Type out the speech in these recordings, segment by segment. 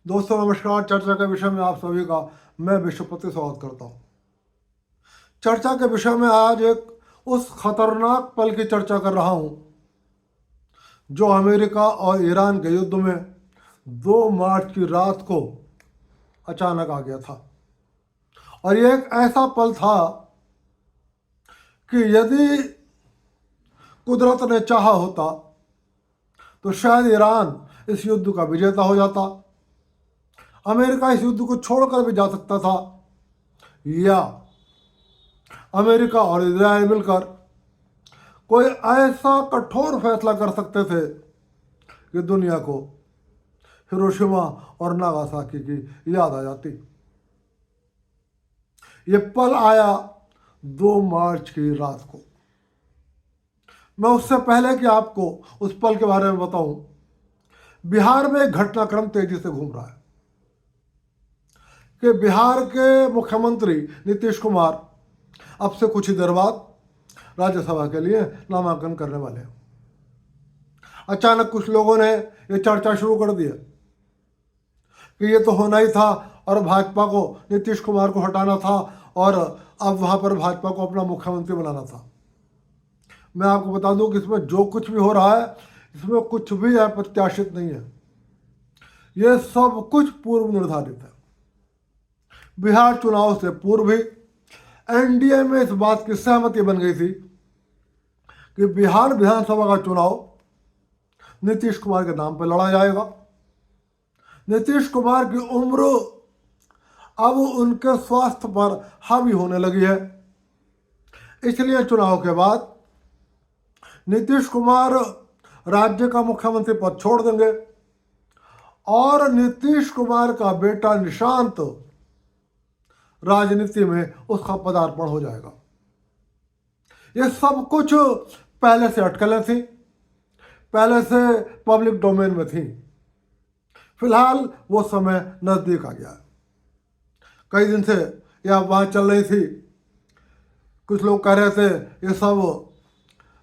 दोस्तों नमस्कार। चर्चा के विषय में आप सभी का मैं विश्वपति स्वागत करता हूँ। चर्चा के विषय में आज एक उस खतरनाक पल की चर्चा कर रहा हूँ जो अमेरिका और ईरान के युद्ध में 2 मार्च की रात को अचानक आ गया था। और ये एक ऐसा पल था कि यदि कुदरत ने चाहा होता तो शायद ईरान इस युद्ध का विजेता हो जाता, अमेरिका इस युद्ध को छोड़कर भी जा सकता था, या अमेरिका और इजराइल मिलकर कोई ऐसा कठोर फैसला कर सकते थे कि दुनिया को हिरोशिमा और नागासाकी की याद आ जाती। ये पल आया 2 मार्च की रात को। मैं उससे पहले कि आपको उस पल के बारे में बताऊं, बिहार में एक घटनाक्रम तेजी से घूम रहा है कि बिहार के मुख्यमंत्री नीतीश कुमार अब से कुछ ही देर बाद राज्यसभा के लिए नामांकन करने वाले हैं। अचानक कुछ लोगों ने ये चर्चा शुरू कर दी कि ये तो होना ही था और भाजपा को नीतीश कुमार को हटाना था और अब वहाँ पर भाजपा को अपना मुख्यमंत्री बनाना था। मैं आपको बता दूं कि इसमें जो कुछ भी हो रहा है इसमें कुछ भी अप्रत्याशित नहीं है, ये सब कुछ पूर्व निर्धारित है। बिहार चुनाव से पूर्व ही एनडीए में इस बात की सहमति बन गई थी कि बिहार विधानसभा का चुनाव नीतीश कुमार के नाम पर लड़ा जाएगा। नीतीश कुमार की उम्र अब उनके स्वास्थ्य पर हावी होने लगी है, इसलिए चुनाव के बाद नीतीश कुमार राज्य का मुख्यमंत्री पद छोड़ देंगे और नीतीश कुमार का बेटा निशांत राजनीति में उसका पदार्पण हो जाएगा। ये सब कुछ पहले से अटकलें थी, पहले से पब्लिक डोमेन में थी। फिलहाल वो समय नज़दीक आ गया है। कई दिन से यह बात चल रही थी, कुछ लोग कह रहे थे ये सब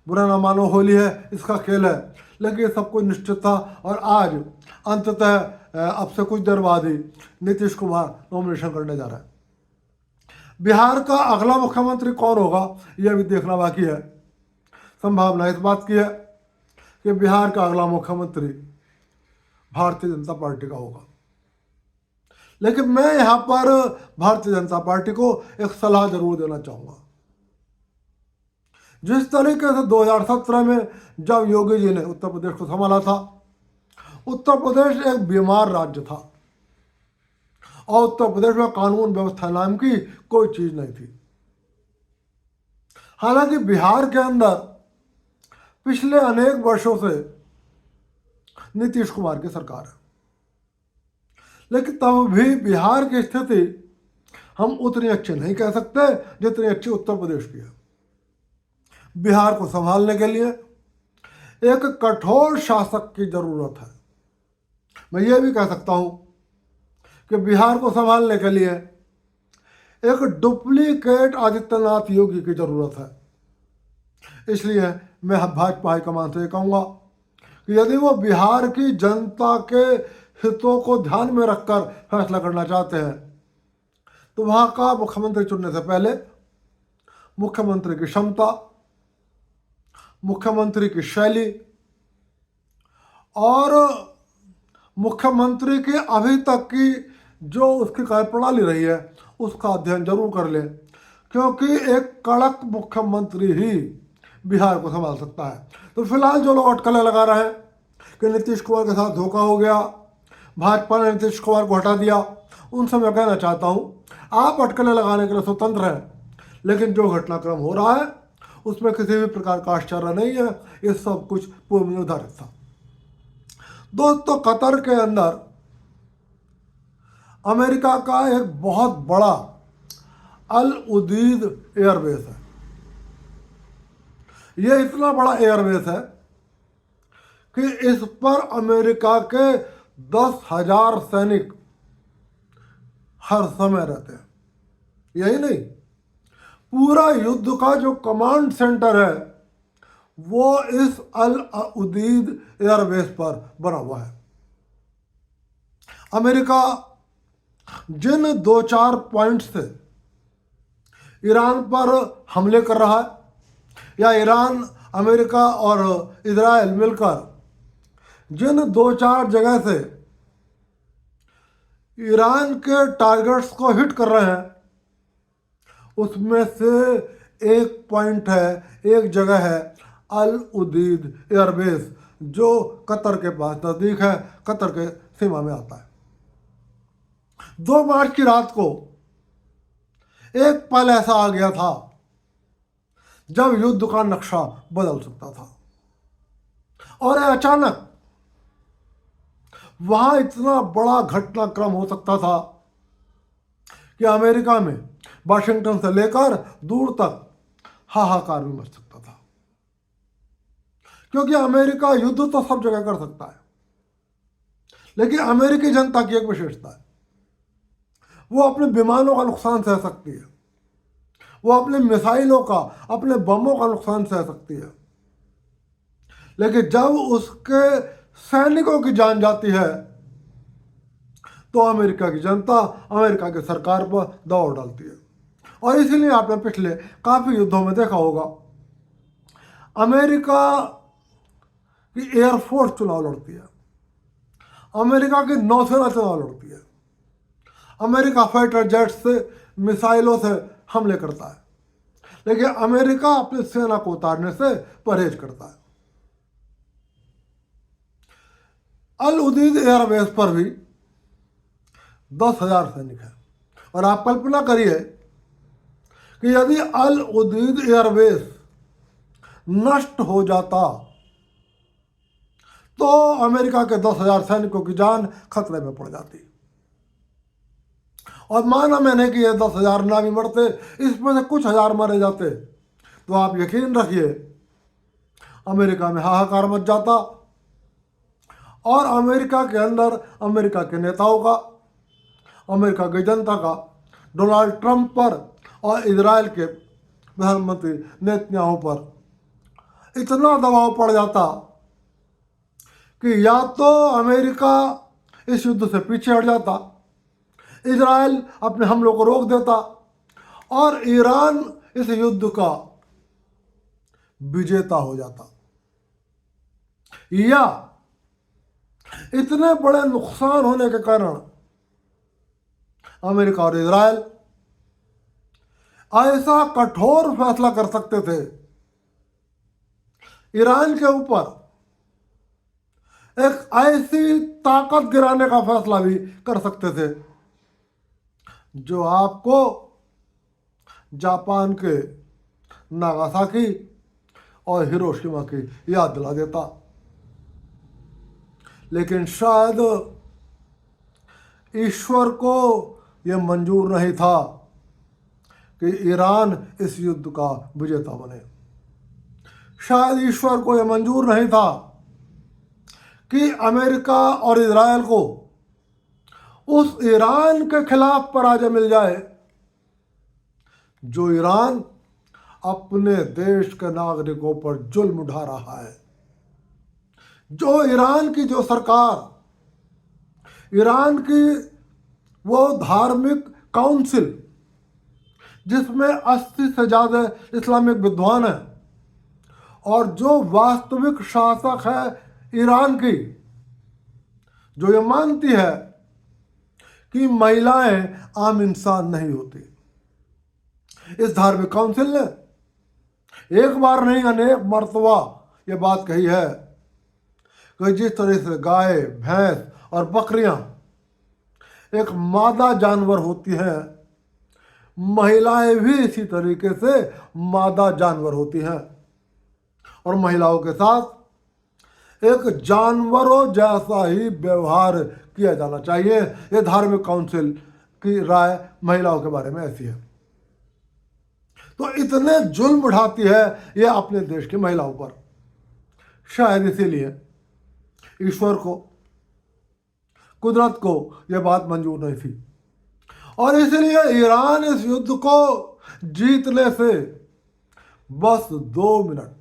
बुरा ना मानो, होली है, इसका खेल है, लेकिन ये सब कुछ निश्चित था। और आज अंततः अब से कुछ देर बाद ही नीतीश कुमार नॉमिनेशन करने जा रहा है। बिहार का अगला मुख्यमंत्री कौन होगा यह भी देखना बाकी है। संभावना इस बात की है कि बिहार का अगला मुख्यमंत्री भारतीय जनता पार्टी का होगा। लेकिन मैं यहाँ पर भारतीय जनता पार्टी को एक सलाह जरूर देना चाहूँगा। जिस तरीके से 2017 में जब योगी जी ने उत्तर प्रदेश को संभाला था, उत्तर प्रदेश एक बीमार राज्य था और उत्तर प्रदेश में कानून व्यवस्था नाम की कोई चीज नहीं थी। हालांकि बिहार के अंदर पिछले अनेक वर्षों से नीतीश कुमार की सरकार है, लेकिन तब भी बिहार की स्थिति हम उतनी अच्छी नहीं कह सकते जितनी अच्छी उत्तर प्रदेश की है। बिहार को संभालने के लिए एक कठोर शासक की जरूरत है। मैं ये भी कह सकता हूं कि बिहार को संभालने के लिए एक डुप्लीकेट आदित्यनाथ योगी की जरूरत है। इसलिए मैं भाजपा हाईकमान से कहूँगा कि यदि वो बिहार की जनता के हितों को ध्यान में रखकर फैसला करना चाहते हैं तो वहाँ का मुख्यमंत्री चुनने से पहले मुख्यमंत्री की क्षमता, मुख्यमंत्री की शैली और मुख्यमंत्री की अभी तक की जो उसकी कार्यप्रणाली रही है उसका अध्ययन जरूर कर ले, क्योंकि एक कड़क मुख्यमंत्री ही बिहार को संभाल सकता है। तो फिलहाल जो लोग अटकलें लगा रहे हैं कि नीतीश कुमार के साथ धोखा हो गया, भाजपा ने नीतीश कुमार को हटा दिया, उनसे मैं कहना चाहता हूँ आप अटकलें लगाने के लिए स्वतंत्र हैं, लेकिन जो घटनाक्रम हो रहा है उसमें किसी भी प्रकार का आश्चर्य नहीं है, ये सब कुछ पूर्व निर्धारित था। दोस्तों, कतर के अंदर अमेरिका का एक बहुत बड़ा अल उदीद एयरबेस है। यह इतना बड़ा एयरबेस है कि इस पर अमेरिका के 10,000 सैनिक हर समय रहते हैं। यही नहीं, पूरा युद्ध का जो कमांड सेंटर है वो इस अल उदीद एयरबेस पर बना हुआ है। अमेरिका जिन दो चार पॉइंट से ईरान पर हमले कर रहा है, या ईरान, अमेरिका और इजराइल मिलकर जिन दो चार जगह से ईरान के टारगेट्स को हिट कर रहे हैं, उसमें से एक पॉइंट है, एक जगह है अल उदीद एयरबेस, जो कतर के पास नज़दीक है, कतर के सीमा में आता है। 2 मार्च की रात को एक पल ऐसा आ गया था जब युद्ध का नक्शा बदल सकता था, और अचानक वहां इतना बड़ा घटनाक्रम हो सकता था कि अमेरिका में वाशिंगटन से लेकर दूर तक हाहाकार भी मच सकता था, क्योंकि अमेरिका युद्ध तो सब जगह कर सकता है, लेकिन अमेरिकी जनता की एक विशेषता है, वो अपने विमानों का नुकसान सह सकती है, वो अपने मिसाइलों का, अपने बमों का नुकसान सह सकती है, लेकिन जब उसके सैनिकों की जान जाती है तो अमेरिका की जनता अमेरिका की सरकार पर दबाव डालती है। और इसीलिए आपने पिछले काफ़ी युद्धों में देखा होगा, अमेरिका की एयरफोर्स चुनाव लड़ती है, अमेरिका की नौसेना चुनाव लड़ती है, अमेरिका फाइटर जेट से, मिसाइलों से हमले करता है, लेकिन अमेरिका अपनी सेना को उतारने से परहेज करता है। अल उदीद एयरबेस पर भी 10,000 सैनिक हैं, और आप कल्पना करिए कि यदि अल उदीद एयरबेस नष्ट हो जाता तो अमेरिका के 10,000 सैनिकों की जान खतरे में पड़ जाती। और माना मैंने कि ये 10,000 ना भी मरते, इसमें से कुछ हजार मारे जाते, तो आप यकीन रखिए अमेरिका में हाहाकार मच जाता, और अमेरिका के अंदर अमेरिका के नेताओं का, अमेरिका की जनता का डोनाल्ड ट्रंप पर और इजराइल के प्रधानमंत्री नेतन्याहू पर इतना दबाव पड़ जाता कि या तो अमेरिका इस युद्ध से पीछे हट जाता, इजराइल अपने हमलों को रोक देता, और ईरान इस युद्ध का विजेता हो जाता, या इतने बड़े नुकसान होने के कारण अमेरिका और इजराइल ऐसा कठोर फैसला कर सकते थे, ईरान के ऊपर एक ऐसी ताकत गिराने का फैसला भी कर सकते थे जो आपको जापान के नागासाकी और हिरोशिमा की याद दिला देता। लेकिन शायद ईश्वर को यह मंजूर नहीं था कि ईरान इस युद्ध का विजेता बने। शायद ईश्वर को यह मंजूर नहीं था कि अमेरिका और इजराइल को उस ईरान के खिलाफ पराजय मिल जाए जो ईरान अपने देश के नागरिकों पर जुल्म उठा रहा है, जो ईरान की जो सरकार, ईरान की वो धार्मिक काउंसिल जिसमें 80 से ज़्यादा इस्लामिक विद्वान हैं, और जो वास्तविक शासक है ईरान की, जो ये मानती है कि महिलाएं आम इंसान नहीं होती। इस धार्मिक काउंसिल ने एक बार नहीं अनेक मर्तबा ये बात कही है कि जिस तरह से गाय, भैंस और बकरियां एक मादा जानवर होती हैं, महिलाएं भी इसी तरीके से मादा जानवर होती हैं, और महिलाओं के साथ एक जानवरों जैसा ही व्यवहार किया जाना चाहिए। ये धार्मिक काउंसिल की राय महिलाओं के बारे में ऐसी है। तो इतने जुल्म उठाती है ये अपने देश की महिलाओं पर। शायद इसीलिए ईश्वर को, कुदरत को यह बात मंजूर नहीं थी, और इसलिए ईरान इस युद्ध को जीतने से बस 2 मिनट,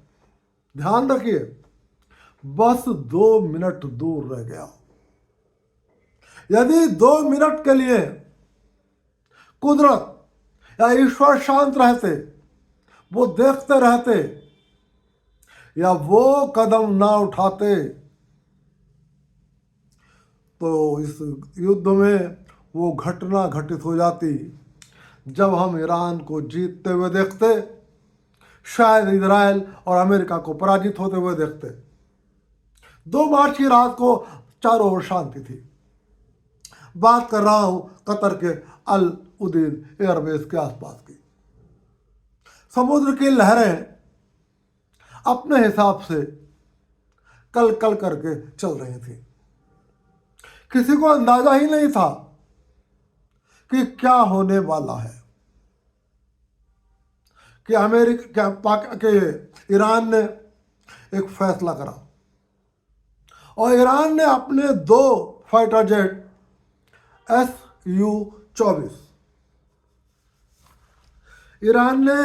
ध्यान रखिए, बस 2 मिनट दूर रह गया। यदि 2 मिनट के लिए कुदरत या ईश्वर शांत रहते, वो देखते रहते या वो कदम ना उठाते, तो इस युद्ध में वो घटना घटित हो जाती जब हम ईरान को जीतते हुए देखते, शायद इजराइल और अमेरिका को पराजित होते हुए देखते। 2 मार्च की रात को चारों ओर शांति थी। बात कर रहा हूं कतर के अल उदीद एयरबेस के आसपास की। समुद्र की लहरें अपने हिसाब से कल कल करके चल रही थी। किसी को अंदाजा ही नहीं था कि क्या होने वाला है, कि ईरान ने एक फैसला करा और ईरान ने अपने 2 फाइटर जेट Su-24 ईरान ने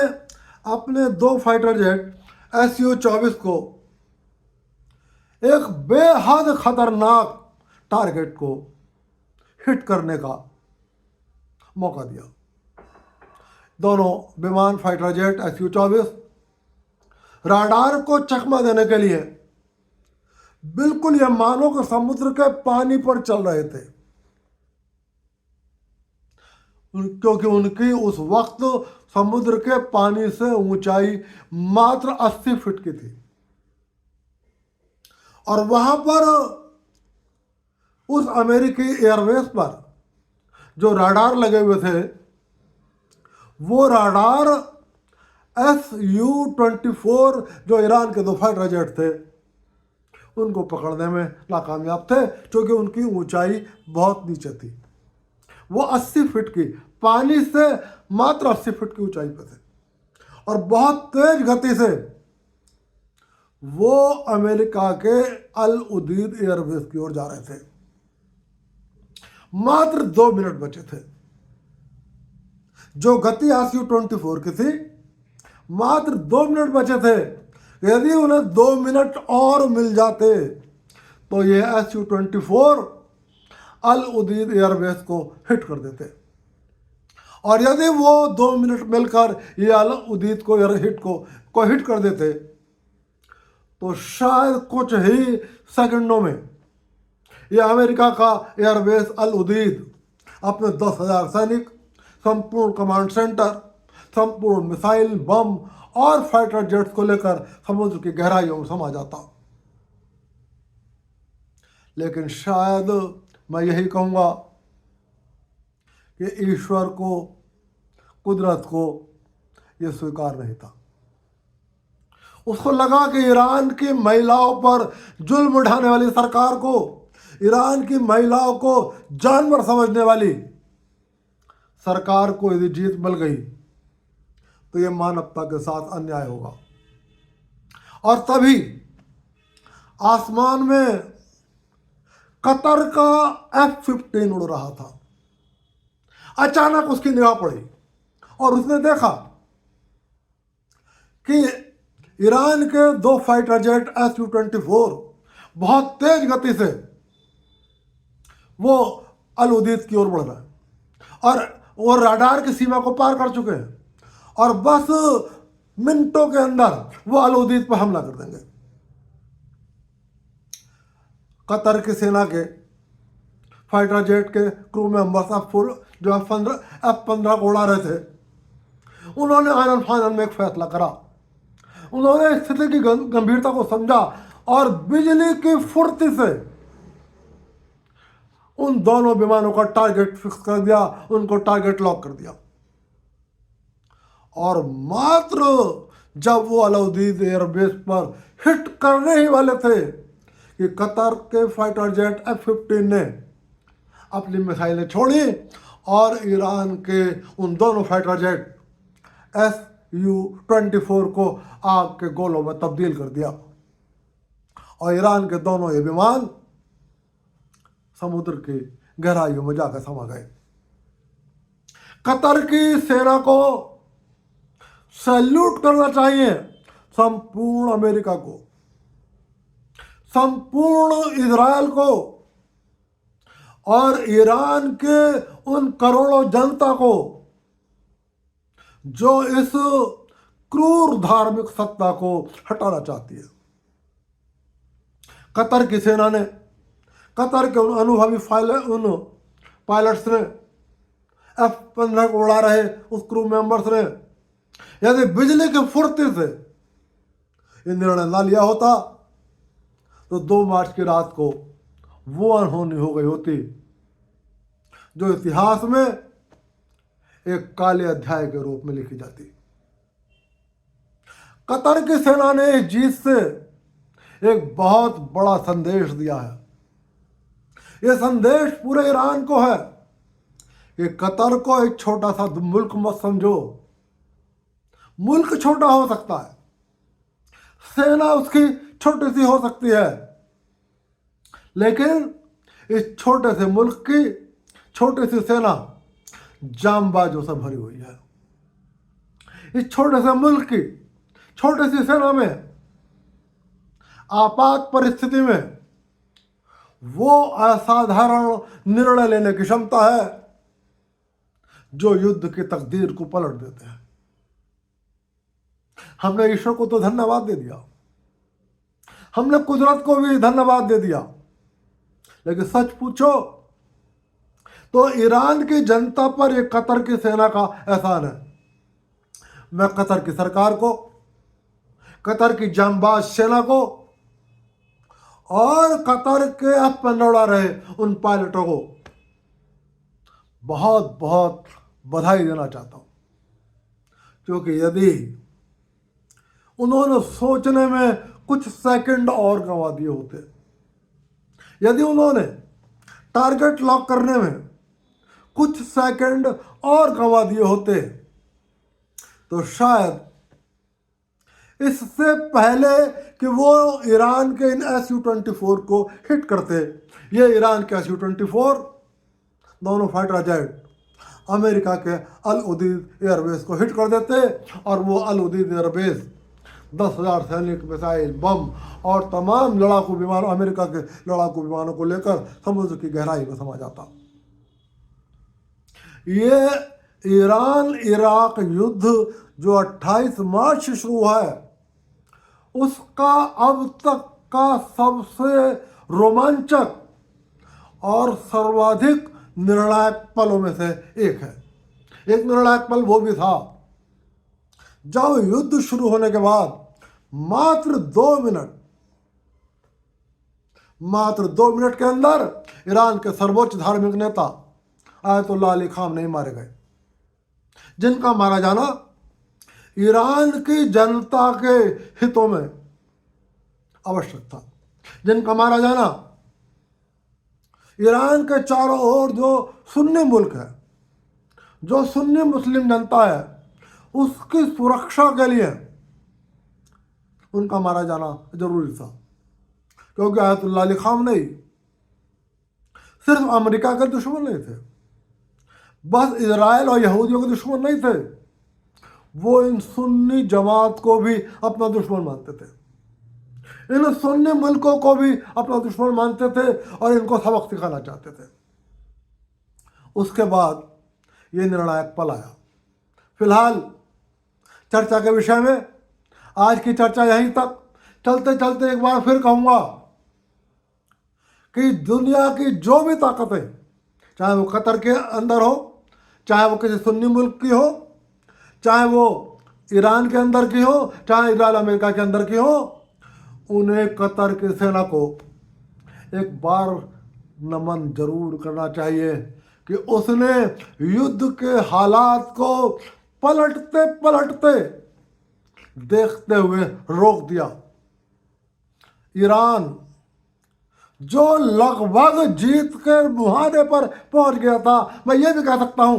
अपने 2 फाइटर जेट Su-24 को एक बेहद खतरनाक टारगेट को हिट करने का मौका दिया। दोनों विमान फाइटर जेट Su-24 राडार को चकमा देने के लिए बिल्कुल यह मानो कि समुद्र के पानी पर चल रहे थे, क्योंकि उनकी उस वक्त समुद्र के पानी से ऊंचाई मात्र 80 फीट की थी और वहां पर उस अमेरिकी एयरबेस पर जो राडार लगे हुए थे, वो राडार Su-24 जो ईरान के 2 फाइटर जेट थे उनको पकड़ने में नाकामयाब थे, क्योंकि उनकी ऊंचाई बहुत नीचे थी। वो 80 फीट की, पानी से मात्र 80 फीट की ऊंचाई पर थे और बहुत तेज गति से वो अमेरिका के अल उदीद एयरबेस की ओर जा रहे थे। मात्र 2 मिनट बचे थे। जो गति Su-24 की थी, मात्र 2 मिनट बचे थे। यदि उन्हें 2 मिनट और मिल जाते तो ये Su-24 अल उदीद एयरबेस को हिट कर देते, और यदि वो 2 मिनट मिलकर ये अल उदीद को हिट कर देते तो शायद कुछ ही सेकंडों में ये अमेरिका का एयरबेस अल उदीद अपने 10,000 सैनिक, संपूर्ण कमांड सेंटर, संपूर्ण मिसाइल, बम और फाइटर जेट्स को लेकर समुद्र की गहराइयों में समा जाता। लेकिन शायद मैं यही कहूँगा कि ईश्वर को, कुदरत को यह स्वीकार नहीं था। उसको लगा कि ईरान की महिलाओं पर जुल्म ढाने वाली सरकार को, ईरान की महिलाओं को जानवर समझने वाली सरकार को यदि जीत मिल गई तो यह मानवता के साथ अन्याय होगा। और तभी आसमान में कतर का F-15 उड़ रहा था। अचानक उसकी निगाह पड़ी और उसने देखा कि ईरान के 2 फाइटर जेट Su-24 बहुत तेज गति से वो अल उदीद की ओर बढ़ रहा है और वो राडार की सीमा को पार कर चुके हैं और बस मिनटों के अंदर वो अल उदीद पर हमला कर देंगे। कतर की सेना के फाइटर जेट के क्रू मेंबर्स जो F-15 को उड़ा रहे थे, उन्होंने आनन फानन में एक फैसला करा। उन्होंने स्थिति की गंभीरता को समझा और बिजली की फुर्ती से उन दोनों विमानों का टारगेट फिक्स कर दिया, उनको टारगेट लॉक कर दिया। और मात्र जब वो अल उदीद एयरबेस पर हिट करने ही वाले थे कि कतर के फाइटर जेट F-15 ने अपनी मिसाइलें छोड़ी और ईरान के उन दोनों फाइटर जेट Su-24 को आग के गोलों में तब्दील कर दिया और ईरान के दोनों ये विमान समुद्र की गहराइयों में जाकर समा गए। कतर की सेना को सैल्यूट करना चाहिए, संपूर्ण अमेरिका को, संपूर्ण इजराइल को और ईरान के उन करोड़ों जनता को जो इस क्रूर धार्मिक सत्ता को हटाना चाहती है। कतर की सेना ने, कतर के उन अनुभवी उन पायलट्स ने, F-15 को उड़ा रहे उस क्रू मेंबर्स ने, यदि बिजली के फुर्ती से ये निर्णय ना लिया होता तो 2 मार्च की रात को वो अनहोनी हो गई होती जो इतिहास में एक काले अध्याय के रूप में लिखी जाती। कतर की सेना ने इस जीत से एक बहुत बड़ा संदेश दिया है। यह संदेश पूरे ईरान को है कि कतर को एक छोटा सा मुल्क मत समझो। मुल्क छोटा हो सकता है, सेना उसकी छोटी सी हो सकती है, लेकिन इस छोटे से मुल्क की छोटी सी सेना जांबाजों से भरी हुई है। इस छोटे से मुल्क की छोटी सी सेना में आपात परिस्थिति में वो असाधारण निर्णय लेने की क्षमता है जो युद्ध की तकदीर को पलट देते हैं। हमने ईश्वर को तो धन्यवाद दे दिया, हमने कुदरत को भी धन्यवाद दे दिया, लेकिन सच पूछो तो ईरान की जनता पर यह कतर की सेना का एहसान है। मैं कतर की सरकार को, कतर की जांबाज सेना को और कतर के F-15 उड़ा रहे उन पायलटों को बहुत बहुत बधाई देना चाहता हूं, क्योंकि यदि उन्होंने सोचने में कुछ सेकंड और गंवा दिए होते, यदि उन्होंने टारगेट लॉक करने में कुछ सेकंड और गंवा दिए होते, तो शायद इससे पहले कि वो ईरान के इन Su-24 को हिट करते, ये ईरान के Su-24 दोनों फाइटर जेट अमेरिका के अल उदीद एयरबेस को हिट कर देते और वो अल उदीद एयरबेस 10,000 सैनिक, मिसाइल, बम और तमाम लड़ाकू विमानों, अमेरिका के लड़ाकू विमानों को लेकर समुद्र की गहराई में समा जाता। ये ईरान इराक युद्ध जो 28 मार्च से शुरू हुआ है, उसका अब तक का सबसे रोमांचक और सर्वाधिक निर्णायक पलों में से एक है। एक निर्णायक पल वो भी था जब युद्ध शुरू होने के बाद मात्र 2 मिनट के अंदर ईरान के सर्वोच्च धार्मिक नेता आयतुल्लाह अली खामनेई मारे गए, जिनका मारा जाना ईरान की जनता के हितों में आवश्यक था, जिनका मारा जाना ईरान के चारों ओर जो सुन्नी मुल्क है, जो सुन्नी मुस्लिम जनता है, उसकी सुरक्षा के लिए उनका मारा जाना जरूरी था। क्योंकि आयतुल्लाह अली खामनेई सिर्फ अमेरिका के दुश्मन नहीं थे, बस इजराइल और यहूदियों के दुश्मन नहीं थे, वो इन सुन्नी जमात को भी अपना दुश्मन मानते थे, इन सुन्नी मुल्कों को भी अपना दुश्मन मानते थे और इनको सबक सिखाना चाहते थे। उसके बाद ये निर्णायक पल आया। फिलहाल चर्चा के विषय में आज की चर्चा यहीं तक। चलते चलते एक बार फिर कहूँगा कि दुनिया की जो भी ताकतें, चाहे वो कतर के अंदर हो, चाहे वो किसी सुन्नी मुल्क की हो, चाहे वो ईरान के अंदर की हो, चाहे इजराइल अमेरिका के अंदर की हो, उन्हें कतर की सेना को एक बार नमन जरूर करना चाहिए कि उसने युद्ध के हालात को पलटते पलटते देखते हुए रोक दिया। ईरान जो लगभग जीत के मुहाने पर पहुंच गया था, मैं ये भी कह सकता हूं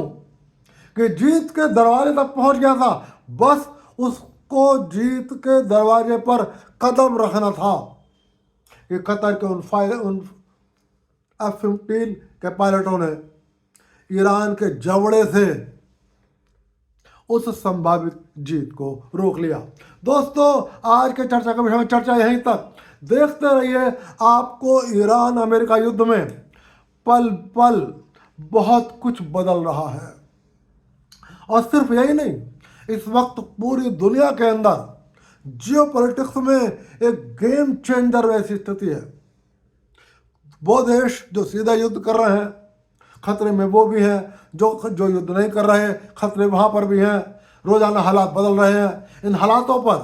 कि जीत के दरवाजे तक पहुंच गया था, बस उसको जीत के दरवाजे पर कदम रखना था कि कतर के उन F-15 के पायलटों ने ईरान के जबड़े से उस संभावित जीत को रोक लिया। दोस्तों, आज के चर्चा का विषय में चर्चा यहीं तक। देखते रहिए आपको ईरान अमेरिका युद्ध में पल पल बहुत कुछ बदल रहा है। और सिर्फ यही नहीं, इस वक्त पूरी दुनिया के अंदर जियोपॉलिटिक्स में एक गेम चेंजर वैसी स्थिति है। वो देश जो सीधा युद्ध कर रहे हैं खतरे में वो भी हैं, जो युद्ध नहीं कर रहे खतरे वहाँ पर भी हैं। रोजाना हालात बदल रहे हैं। इन हालातों पर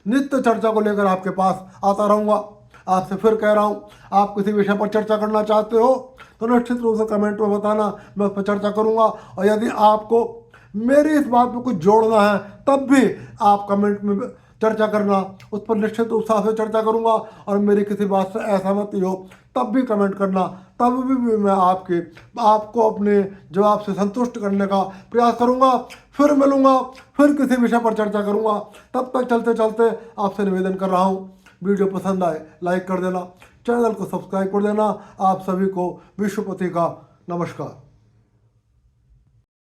नित्य चर्चा को लेकर आपके पास आता रहूँगा। आपसे फिर कह रहा हूँ, आप किसी विषय पर चर्चा करना चाहते हो तो निश्चित रूप से कमेंट में बताना, मैं उस पर चर्चा करूँगा। और यदि आपको मेरी इस बात में कुछ जोड़ना है तब भी आप कमेंट में चर्चा करना, उस पर निश्चित उत्साह से चर्चा करूँगा। और मेरी किसी बात से असहमति हो तब भी कमेंट करना, तब भी मैं आपको अपने जवाब से संतुष्ट करने का प्रयास करूँगा। फिर मिलूँगा, फिर किसी विषय पर चर्चा करूँगा। तब तक चलते चलते आपसे निवेदन कर रहा हूँ, वीडियो पसंद आए लाइक कर देना, चैनल को सब्सक्राइब कर देना। आप सभी को विश्वपति का नमस्कार।